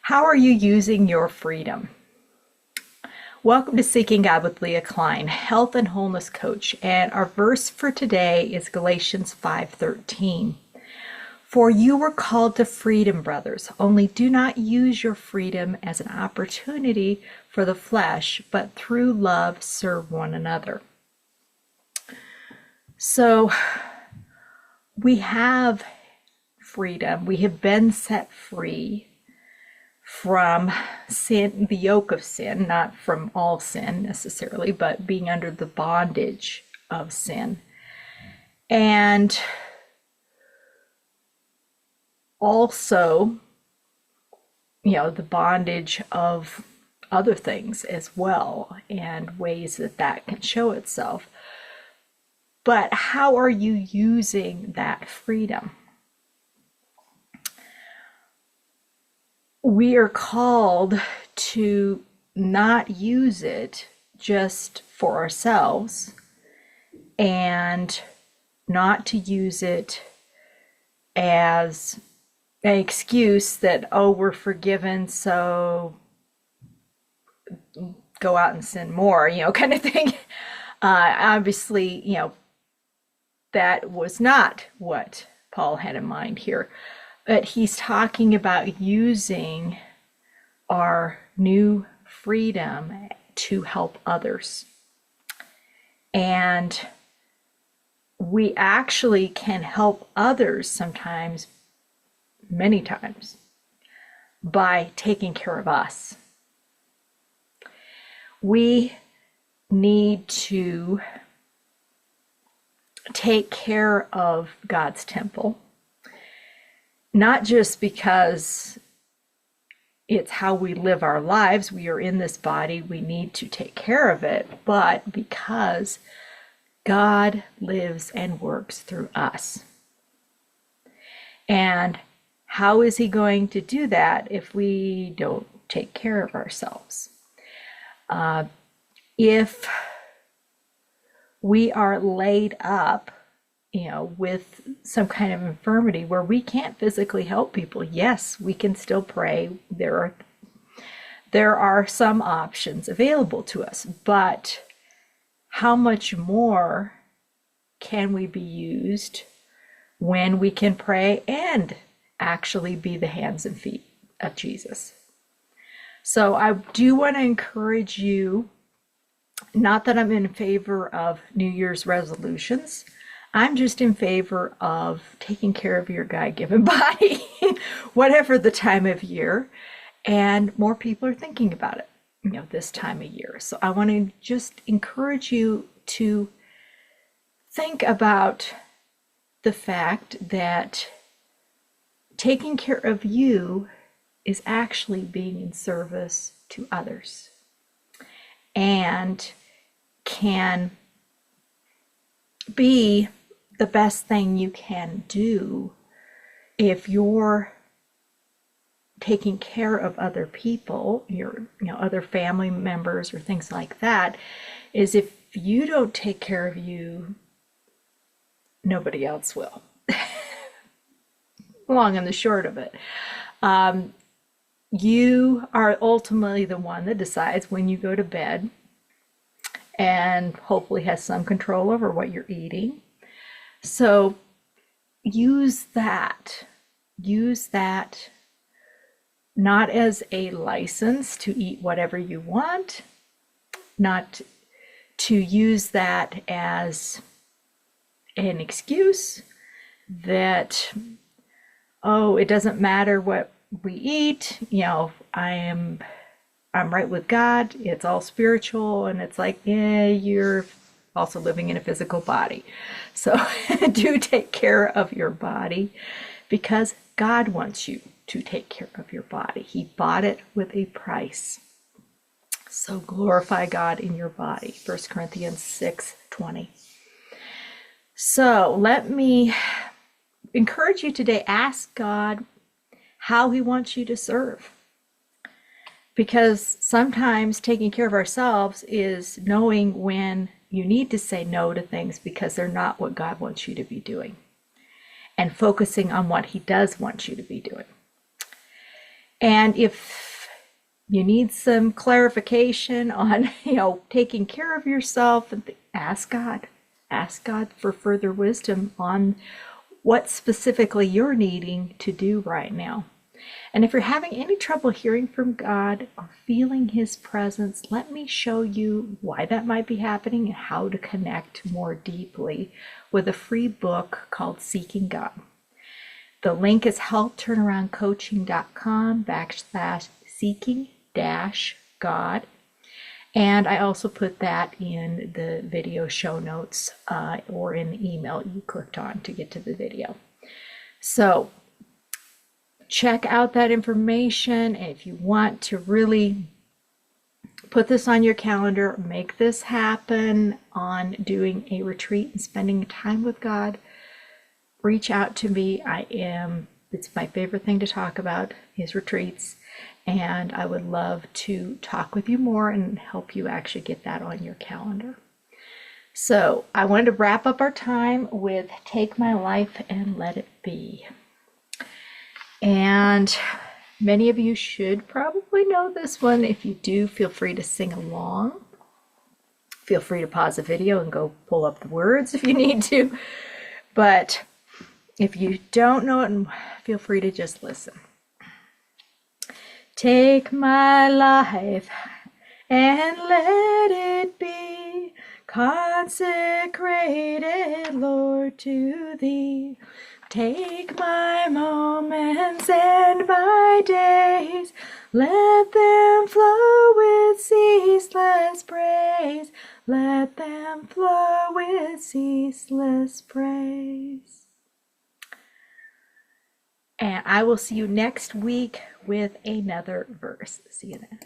How are you using your freedom? Welcome to Seeking God with Leah Klein, health and wholeness coach, and our verse for today is Galatians 5:13. For you were called to freedom, brothers, only do not use your freedom as an opportunity for the flesh, but through love serve one another. So we have freedom. We have been set free from sin, the yoke of sin, not from all sin necessarily, but being under the bondage of sin. And also, the bondage of other things as well, and ways that that can show itself. But how are you using that freedom? We are called to not use it just for ourselves and not to use it as an excuse that, oh, we're forgiven, so go out and sin more, kind of thing. Obviously, that was not what Paul had in mind here. But he's talking about using our new freedom to help others. And we actually can help others sometimes, many times, by taking care of us. We need to take care of God's temple. Not just because it's how we live our lives, we are in this body, we need to take care of it, but because God lives and works through us. And how is He going to do that if we don't take care of ourselves? If we are laid up with some kind of infirmity where we can't physically help people, yes, we can still pray. There are some options available to us, but how much more can we be used when we can pray and actually be the hands and feet of Jesus? So I do want to encourage you, not that I'm in favor of New Year's resolutions. I'm just in favor of taking care of your God-given body, whatever the time of year, and more people are thinking about it, this time of year. So I want to just encourage you to think about the fact that taking care of you is actually being in service to others and can be the best thing you can do if you're taking care of other people, your other family members or things like that, is if you don't take care of you, nobody else will. Long and the short of it. You are ultimately the one that decides when you go to bed and hopefully has some control over what you're eating. So use that not as a license to eat whatever you want, not to use that as an excuse that, oh, it doesn't matter what we eat, I'm right with God, it's all spiritual, and it's like, yeah, you're also living in a physical body. So do take care of your body because God wants you to take care of your body. He bought it with a price. So glorify God in your body. 1 Corinthians 6:20. So let me encourage you today, ask God how He wants you to serve. Because sometimes taking care of ourselves is knowing when you need to say no to things because they're not what God wants you to be doing, and focusing on what He does want you to be doing. And if you need some clarification on, taking care of yourself, ask God. Ask God for further wisdom on what specifically you're needing to do right now. And if you're having any trouble hearing from God or feeling His presence, let me show you why that might be happening and how to connect more deeply with a free book called Seeking God. The link is healthturnaroundcoaching.com/seeking-God. And I also put that in the video show notes or in the email you clicked on to get to the video. So check out that information. And if you want to really put this on your calendar, make this happen on doing a retreat and spending time with God, reach out to me. It's my favorite thing to talk about is retreats. And I would love to talk with you more and help you actually get that on your calendar. So I wanted to wrap up our time with Take My Life and Let It Be. And many of you should probably know this one. If you do, feel free to sing along. Feel free to pause the video and go pull up the words if you need to. But if you don't know it, feel free to just listen. Take my life and let it be consecrated, Lord, to Thee. Take my moments and my days, let them flow with ceaseless praise. Let them flow with ceaseless praise. And I will see you next week with another verse. See you then.